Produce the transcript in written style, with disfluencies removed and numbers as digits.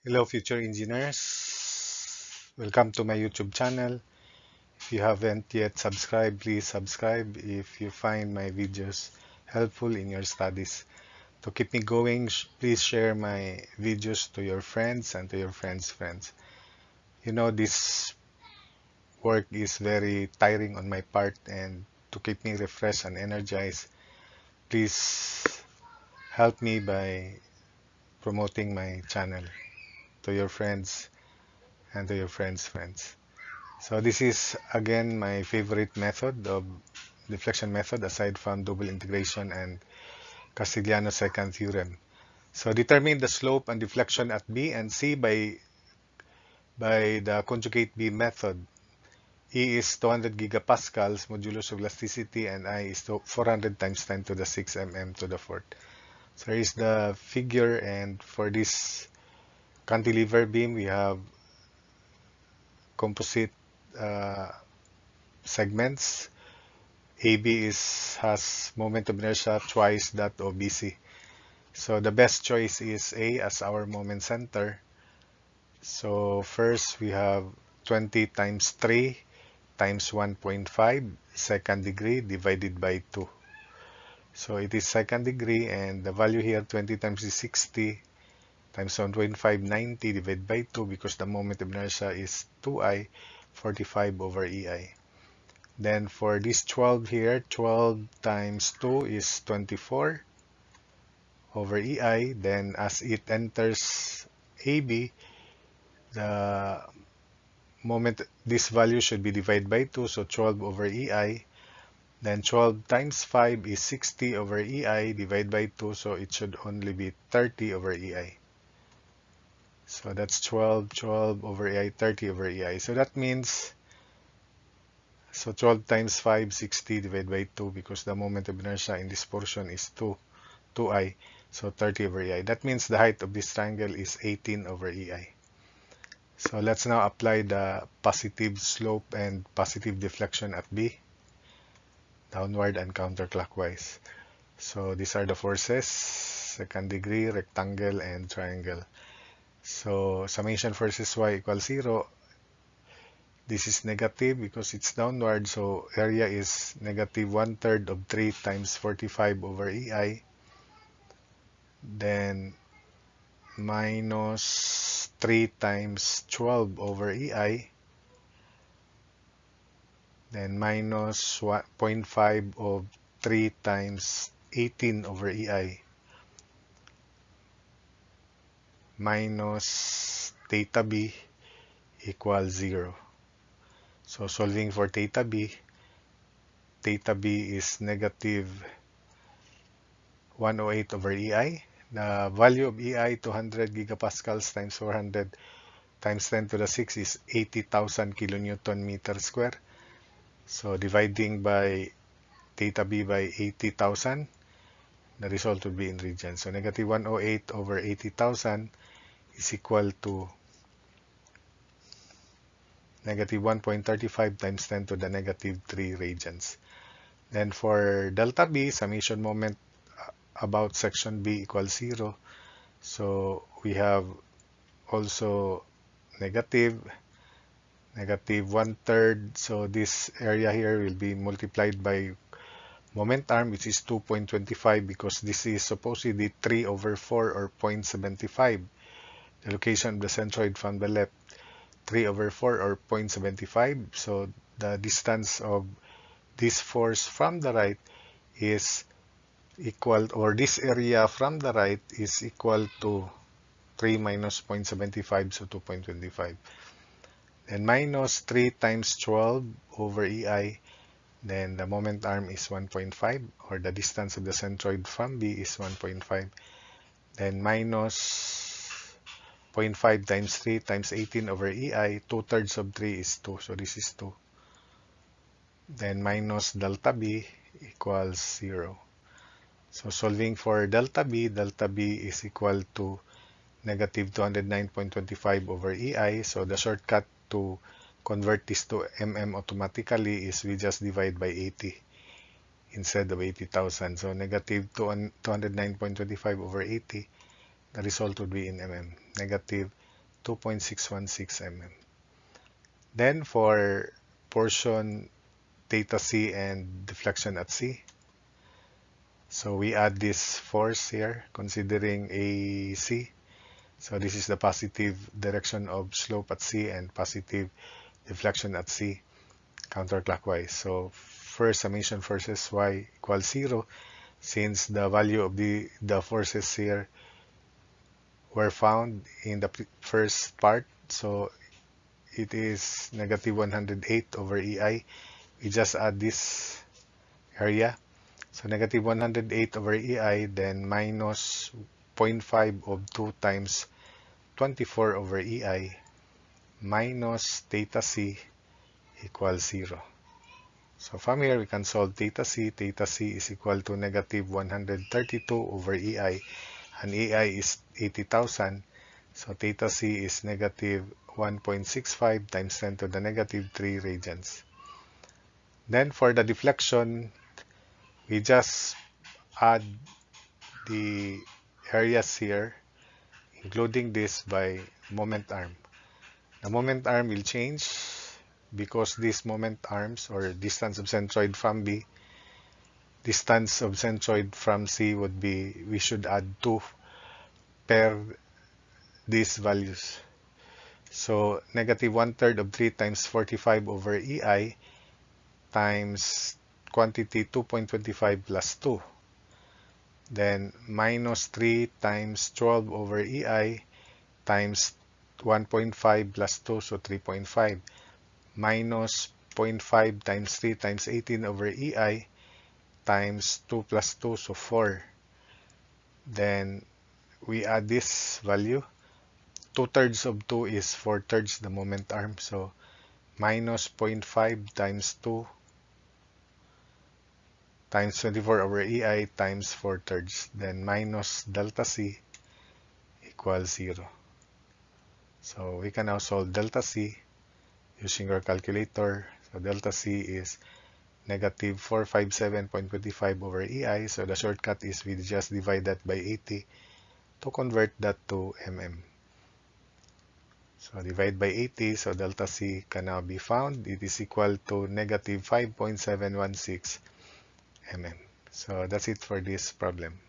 Hello, future engineers. Welcome to my YouTube channel. If you haven't yet subscribed, please subscribe if you find my videos helpful in your studies. To keep me going, please share my videos to your friends and to your friends' friends. You know, this work is very tiring on my part, and to keep me refreshed and energized, please help me by promoting my channel to your friends and to your friends' friends. So this is again my favorite method of deflection method aside from double integration and Castigliano's second theorem. So determine the slope and deflection at B and C by the conjugate B method. E is 200 gigapascals modulus of elasticity and I is 400 times 10 to the 6 mm to the fourth. So here is the figure, and for this cantilever beam we have composite uh, segments. AB has moment of inertia twice that of BC. So the best choice is A as our moment center. So first we have 20 times 3 times 1.5 second degree divided by 2. So it is second degree, and the value here 20 times is 60 times 1.5 90 divided by 2 because the moment of inertia is 2I 45 over EI. Then for this 12 here, 12 times 2 is 24 over EI. Then as it enters AB, the moment, this value should be divided by 2, so 12 over EI. Then 12 times 5 is 60 over EI divided by 2, so it should only be 30 over EI. So that's 12 over EI, 30 over EI. So that means, so 12 times 5, 60 divided by 2, because the moment of inertia in this portion is 2I, so 30 over EI. That means the height of this triangle is 18 over EI. So let's now apply the positive slope and positive deflection at B, downward and counterclockwise. So these are the forces, second degree, rectangle, and triangle. So summation forces y equals 0. This is negative because it's downward, so area is negative 1/3 of 3 times 45 over EI. Then minus 3 times 12 over EI. Then minus 0.5 of 3 times 18 over EI. Minus theta B equals 0. So solving for theta B is negative 108 over EI. The value of EI, 200 gigapascals times 400 times 10 to the 6 is 80,000 kilonewton meter square. So dividing by theta B by 80,000, the result would be in radians. So negative 108 over 80,000 is equal to negative 1.35 times 10 to the negative 3 radians. Then for delta B, summation moment about section B equals 0. So we have also negative 1/3. So this area here will be multiplied by moment arm, which is 2.25, because this is supposedly 3 over 4 or 0.75. The location of the centroid from the left, 3 over 4 or 0.75. So the distance of this force from the right is equal, or this area from the right is equal to 3 minus 0.75, so 2.25. Then minus 3 times 12 over EI. Then the moment arm is 1.5, or the distance of the centroid from B is 1.5. Then minus 0.5 times 3 times 18 over EI. 2/3 of 3 is 2, so this is 2. Then minus delta B equals 0. So solving for delta B is equal to negative 209.25 over EI. So the shortcut to convert this to mm automatically is we just divide by 80 instead of 80,000. So negative 209.25 over 80, the result would be in mm. Negative 2.616 mm. Then for portion theta c and deflection at c, so we add this force here considering AC. So this is the positive direction of slope at C and positive deflection at C counterclockwise. So first summation forces y equals 0, since the value of the forces here were found in the first part. So it is negative 108 over EI. We just add this area. So negative 108 over EI, then minus 0.5 of 2 times 24 over EI minus theta C equals 0. So from here we can solve theta C. Theta C is equal to negative 132 over EI, and EI is 80,000. So theta C is negative 1.65 times 10 to the negative 3 radians. Then for the deflection, we just add the areas here, including this, by moment arm. The moment arm will change because these moment arms, or distance of centroid from B, distance of centroid from C would be, we should add 2 per these values. So negative 1/3 of 3 times 45 over EI times quantity 2.25 plus 2. Then minus 3 times 12 over EI times 1.5 plus 2, so 3.5. Minus 0.5 times 3 times 18 over EI times 2 plus 2, so 4. Then we add this value. 2/3 of 2 is 4/3 the moment arm, so minus 0.5 times 2 times 24 over EI times 4/3, then minus delta C equals 0. So we can now solve delta C using our calculator. So delta C is negative 457.25 over EI. So the shortcut is we just divide that by 80 to convert that to mm. So divide by 80, so delta C can now be found. It is equal to negative 5.716 mm. So that's it for this problem.